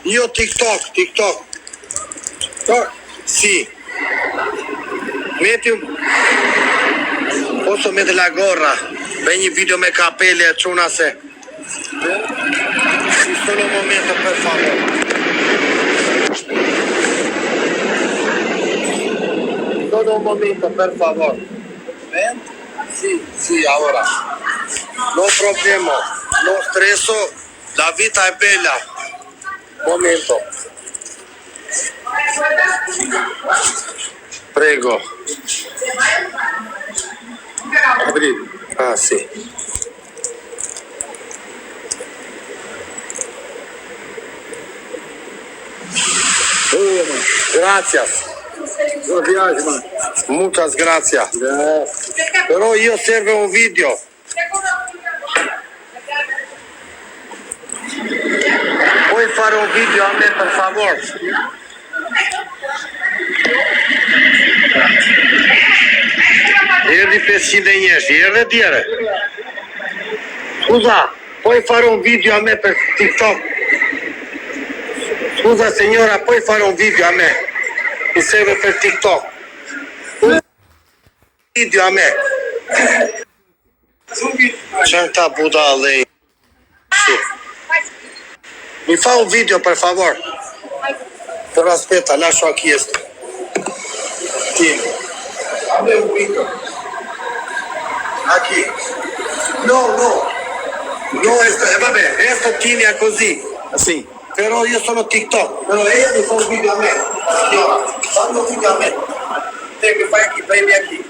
Io TikTok. Sì. Posso mettere la gorra? Vegli video me capelli e c'è una se. Sì, solo un momento, per favore. Solo un momento, per favore. Sì, ora. No problema. No stresso. La vita è bella. Momento. Prego. Apri. Ah, sì. Gracias. Muchas gracias. Però io serve un video. Puoi fare un video a me, per favore? Erdhi 500 njerëz, erdhe tjere. Scusa, puoi fare un video a me per TikTok? Scusa signora, puoi fare un video a me? Mi serve per TikTok. Un video a me. Santa Buddha lei. Sì. Mi fa un video per favore? Però aspetta, lascio aqui questo. Tieni. Fammi un video. Aqui. No, vabbè, questo tieni così. Sì. Però io sono TikTok. Però lei mi fa un video a me. Signora, fammi un video a me. Te mi fai aqui, prendi aqui.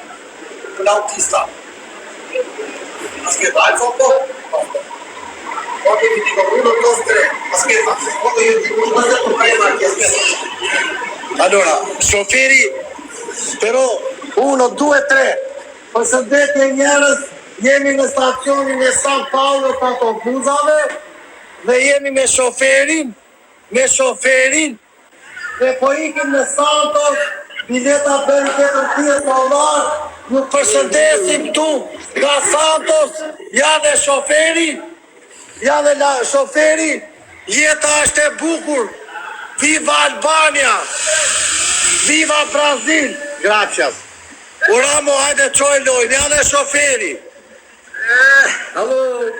Un autista. Aspetta, alza un po'. Quando ti dico 1, 2, 3, aspetta, quando io dico 1, 2, 3, aspetta. Allora, șoferii, però 1, 2, 3. Përshëndetje njerëz, jemi në stacionin e San Paulo të autobusave dhe jemi me shoferin, dhe po ikim në Santos, bileta bërë $10 ju përshëndesim tu nga Santos, ja dhe shoferi, jeta është e bukur, viva Albania, viva Brazil, gracias. Uramo, hajde qoj lojnë, ja dhe shoferi. Alô?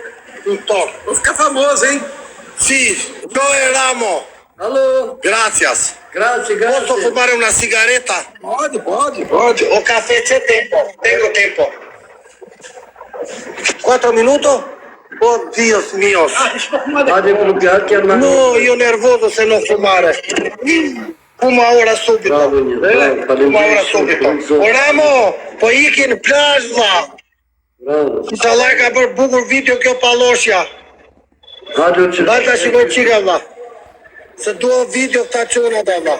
TikTok. Vou ficar famoso, hein? Sì, Joe Ramo. Alô? Gracias. Grazie. Posso fumare una sigaretta? Pode. O caffè c'è tempo? Tengo tempo. 4 minuti? Oh Dios mío. Pode bloquear que não. No, io nervoso se non fumare. Fuma ora subito. Fuma ora subito. Oramo, po ikin plazh vlla. Inshallah ka bërë bukur video kjo pallosja. Dajta shikoj qika vlla. Se duo video këta qunat e vlla.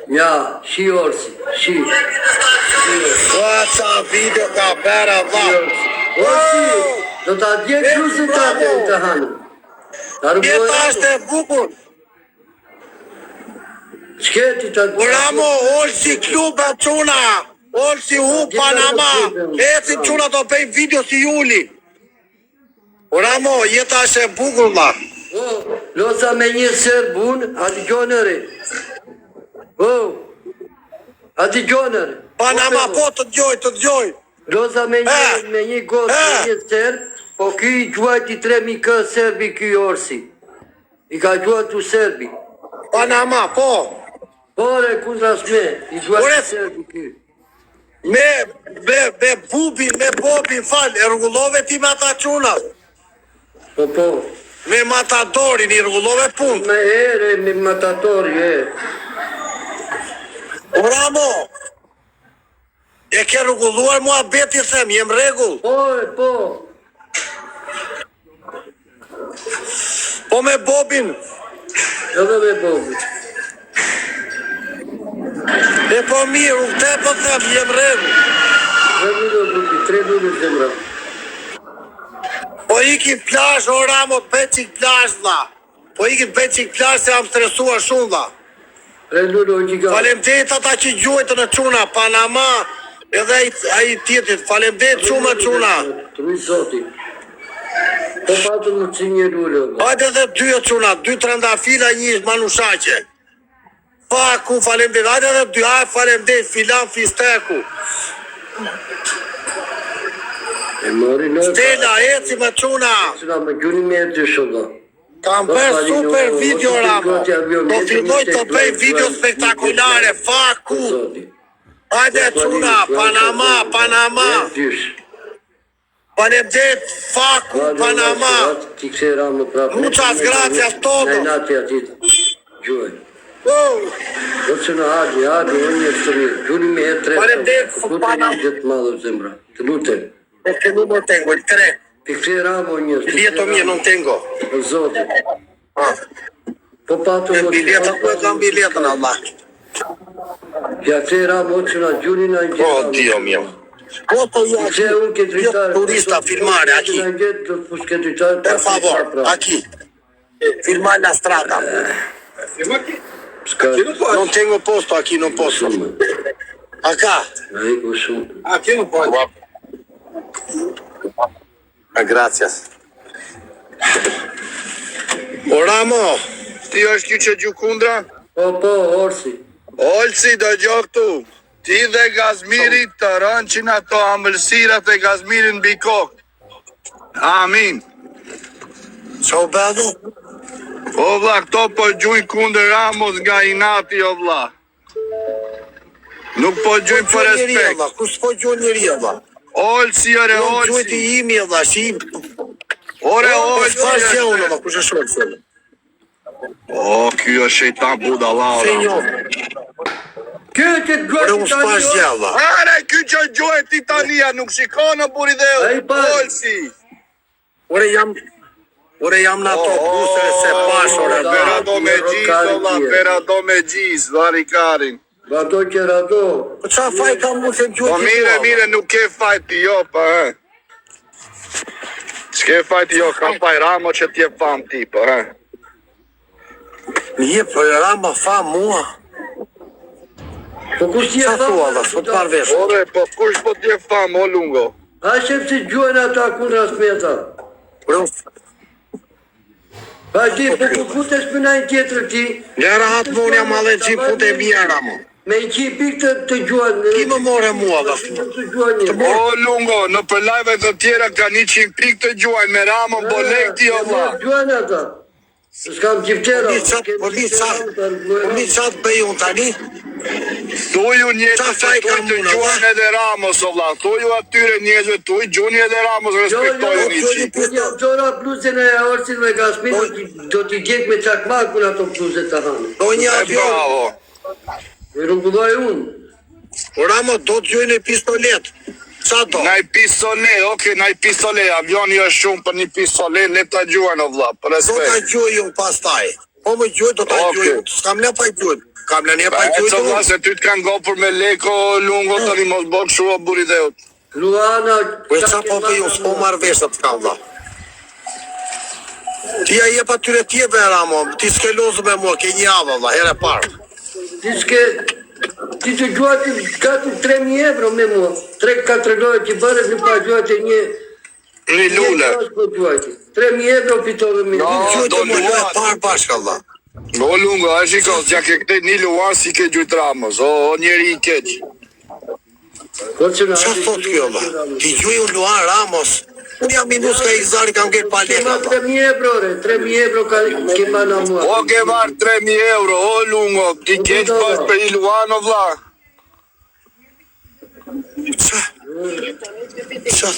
Ja, shi orsi. Qa video ka bera vlla. Orsi, do ta djetë gjusën të hanë. Jeta është e bukur. Shketi të... Oramo, olsi kluba quna. Olsi hu Panama. Eci quna të pejnë video si Juli. Oramo, jeta është e bukur vlla. Losa me një serbun, ati gjonëri. Ati gjonëri. Panama, po të djoj. Losa me një gotë, me një serb, po ky i gjuajti 3.000 kë serbi ky orsi. I ka gjuajtu serbi. Panama, po. Pore, kundra shme, i gjuajti serbi ky. Me bobin fal, e rrugullove ti me ata qunat. Po. Me matadorin i rrugullove pun. Me ere, me matatori, Oramo, e ke rrugulluar mua beti them, jem rregull. Po. Po me bobin. Edhe me bobi. E po mirë, u te po them, jem rregull. 3 minutë zemra. Po ikim plazh, Oramo, beqik plazh vlla. Po ikim beqik plazh se jam stresuar shumë vlla. 3 minutë. Faleminderit ata që gjuajtën në çuna, Panama, edhe ai tjetrit, faleminderit shumë çuna. Truj zoti. Po patëm në që një lullë. Hajde dhe dy e quna, 2 trandafila, 1 manushaqe. Faku, falemdej, hajde dhe dy, hajde falemdej, filan fisteku. E mori në... Stella, eci me quna. Quna me gjuni me e të shoda. Kam bërë super video, Ramo. Do filmoj të bëj video spektakulare, faku. Hajde quna, Panama, Panama. Falemdej, faku, Panama. Muchas gracias todos. Najnati ati gjuaj. Do që në hadi, unë një sëri, gjuni me e 3. Falemdej, Panama. Gjithë madhë zemra, të lutem. Perché non lo tengo, il 3. Pikse Ramo një. Biglietto mio non tengo. Zoti. Ah. Po patu Il biglietto, poi kam biglietto, Allah. Piacere Ramo që në gjuni në një. Oh, Dio mio. Foto io turista filmare, aqui. Per favore, aqui. Filmare la strada. Non tengo posto aqui, non posso. Acá. Aqui non puoi. Gracias. O Ramo, ti është ky që gjukundra? Po, orsi. Olsi, do gjoh këtu. Ti dhe Gazmiri të rënqin ato ambëlsirat e Gazmirin mbi kokë. Amin. Qa u bedu? O vlla, këto po gjujnë kundër Ramos nga inati, o vlla. Nuk po gjujnë për respekt. Kus po gjujnë njëri, o vlla? Olsi, ore, Olsi. Nuk gjujnë i imi, o vlla, shi... Ore, Olsi, ore, unë, kush e shorë, fëllë? O, kjo është shejtan budalla, o Kjo që të gjojë Titania. Are, kjo që gjojë Titania, nuk shikon në buri dhe Olsi. Ore jam në ato kusere se pash, ore, berado me gjis, ola, berado me gjis, varikarin. Rado që rado. Po qa faj ka mu se gjojë Po mire, nuk ke fajti jo, pa, S'ke fajti jo, ka faj Ramo që t'je fam ti, pa, Një, për Ramo fam mua. Po kush t'je fam? Qa thua, dhe, sot parvesh. Ore, po kush po t'je fam, o lungo. A shep si gjojnë ata kundra smeta. Pa ti, po ku të shpënajnë tjetër ti? Njëra hatë më unë jam ale që pute e bia, Ramo. Me i qipik të gjojnë. Ki më more mua, dhe. O lungo, në për lajve të tjera ka 100 pik të gjojnë, me Ramo, bo lekti, o vla. Gjojnë ata. S'kam qiftera. Po mi qatë bëj unë tani? Thuju njëtë se tuj të gjojnë edhe Ramos, o vla. Thuju atyre njëzve tuj, gjojnë edhe Ramos, respektojnë një qi. Gjora bluzën e Orsin me Gazmin, do t'i djek me çakmakun ato bluzët të hanë. Do një avion. E rrugëlloj unë. O Ramo, do t'gjojnë e pistolet. Qa do? Naj pistolet, oke, naj pistolet. Avioni është shumë për një pistolet, le t'a gjojnë, o vla, për respekt. Do t'a gjojnë unë pas taj. Po më gjojnë, do t'a gjojnë. S'kam le pa i gjojnë. Kam le një pa i gjojnë. E të vla, se ty t'kanë gopur me leko, lungo, të një mos bërë shumë o buri dheut. Luana... Po e qa po për ju, s'po marrë veshët t'ka vla. Ti a je pa tyre tjebe, Ramo, ti s'ke lozu me mua, ke një avë, vla, here parë. Ti të gjuati gati 3.000 euro me mua. 3-4 lojë që bërë në pa gjuati një... Një lullë. 3.000 euro pitove me një. Do lullë parë bashkë, Allah. O lungo, a shikos, gja ke këte një luar si ke gjujtë Ramos. O njeri i keq. Qa thot kjo, Allah? Ti gjuj unë luar Ramos. Unë jam minus ka i zari kam këtë paleta. 3.000 euro, 3.000 euro ke ma në mua. O ke marrë 3.000 euro, o lungo, ti keq pas për i luano, vla. Qa?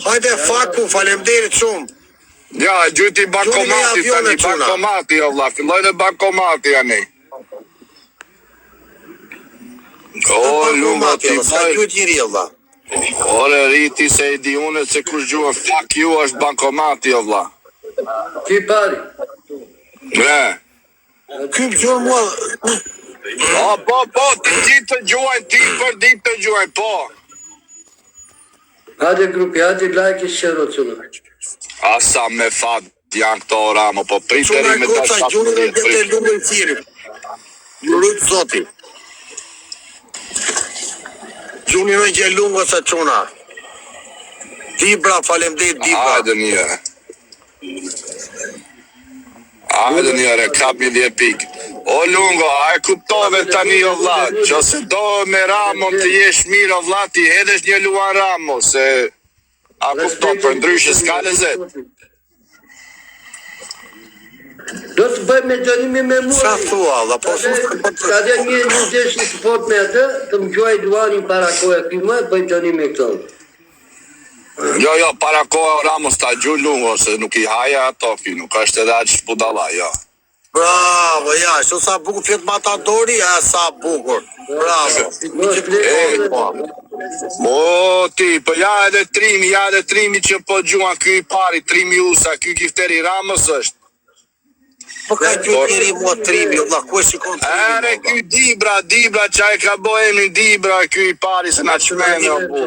Hajde faku, falemderit shumë. Ja, gjyti bankomati tani, bankomati, o vla, filloj dhe bankomati, janë. O lungo, ti vaj. Gjyti njëri, o vla. Ore, riti se i di unë se kush gjuën, fuck you, është bankomati, o vla. Ti pari. Kymë gjuën mua... Po, ti ditë të gjuën, ti për ditë të gjuën, po. Hadi grupi, hadi like i share të në. Asa me fat janë këto Ramo, po priteri me të shatë më djetë. Quna gjuën dhe lumë në cirim. Lurujtë zoti. Gjuni në gjellungë ose quna. Dibra, falemdejt Dibra. Hajde një. Hajde njëre, kapi 10 pikë. O Lungo, a e kuptove tani o vlla, qose do me Ramon të jesh mirë o vlla, ti hedhesh një Luan Ramo, se a kupton, për ndryshe s'ka lezet. Do të bëj me dënimi me mua. Qa thua, valla, po Ka dhe një gjesh në sport me atë, të më gjuaj Luanin para kohë e këmë, bëj dënimi këto. Jo, para kohë Ramos ta gju Lungo, se nuk i haja ato, nuk është edhe aq budalla, jo. Bravo, ja, shu sa bukur fjet Matadori, sa bukur. Bravo. Mo ti, po ja edhe trimi që po gjuan ky i pari, trimi usa, ky Kifteri Ramos është. Po ka gjyri mua trimi, valla, ku e shikon trimi? Ere, ky Dibra, qaj ka bo emrin Dibra, ky i pari se na qmeni o bu.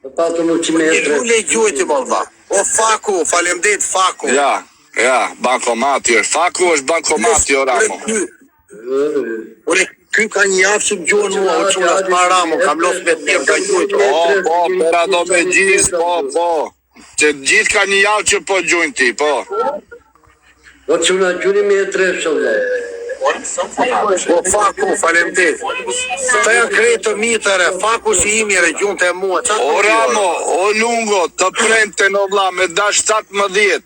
Një lule gjujti, valla. O Faku, falemdet Faku. Ja, bankomati është. Faku është bankomati o Ramo. Ure, ky ka një javë që më gjuhën mua, o quna s'ma Ramo, kam los me tjerë ka gjujtë. Po, pera do me gjithë, po. Që gjithë ka një javë që po gjujnë ti, po. O quna gjuni me e trepë, O Faku, falemdet. Të janë krejtë të mitëre, Faku si imi e gjunë të mua. O Ramo, o Lungo, të premte në vla me dash 17.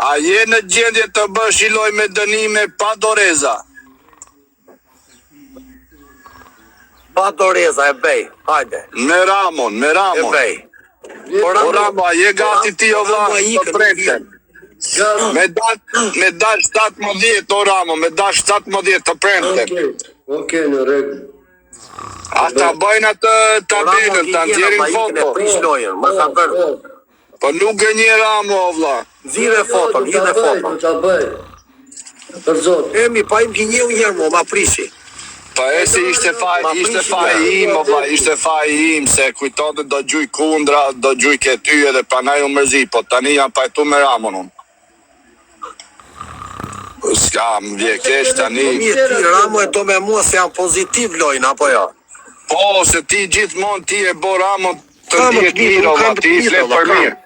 A je në gjendje të bësh i loj me dënime pa doreza? Pa doreza, e bej, hajde. Me Ramon. E bej. O Ramo, a je gati ti o vla të premte? Me dash 17, o Ramo, me dash 17 të premte. Oke, në regu. Ata bëjnë atë tabelën, të nxjerin foto. Po nuk e një Ramo, o vla. Zire foton, hidhe foton. Ta bëj. Për zotë. Emi, pa im gjinje u njerë mo, ma prisi. Pa e se ishte faj im, o vla, ishte faj im, se kujton do gjuj kundra, do gjuj ke ty edhe pranaj u mërzi, po tani jam pajtu me Ramon unë. S'ka, më vje kesh tani. Mirë ti, Ramo e do me mua se janë pozitiv lojnë, apo ja? Po, se ti gjithmonë ti e bo Ramon të ndjet mirë, o vla, ti i flet për mirë.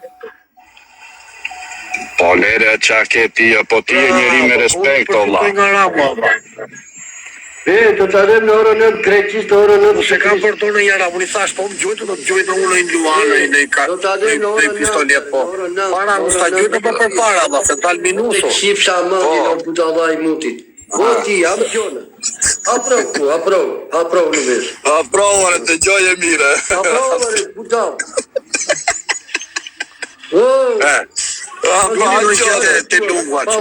Po lere qa ke ti, po ti e njeri me respekt, o vla. Të të adem në orën 9, Greqis të orën 9. Se kam për tonë një Ramo, një thash, po më gjojtë, do të gjojtë unë në Luanë, në pistolet, po. Para, më sta gjojtë për para, da, se talë minuso. Shifsha më, në budala i mutit. Voti, jam gjone. Aprov në vesh. Aprovore, të gjoj e mire. Aprovore, budal. Të lungua që.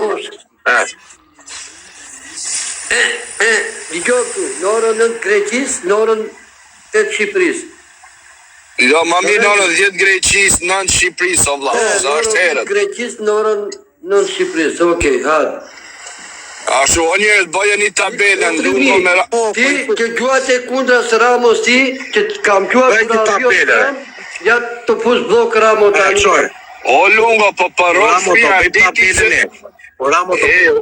Ligjohë në orën 9 Greqis, në orën 8 Shqipëris. Jo, ma mirë në orën 10 Greqis, 9 Shqipëris, o vla, sa është herët. Greqis në orën 9 Shqipëris, okej, hajde. Ashtu, o njërët, bëjë një tabelën, Lungo me Ti, që gjuat e kundra së Ramos ti, që kam gjuat Bëjë një tabelën. Ja të pus blok Ramo tani. O Lungo, po për rrës Ramo të bëjë tabelën e. Ramo të bëjë.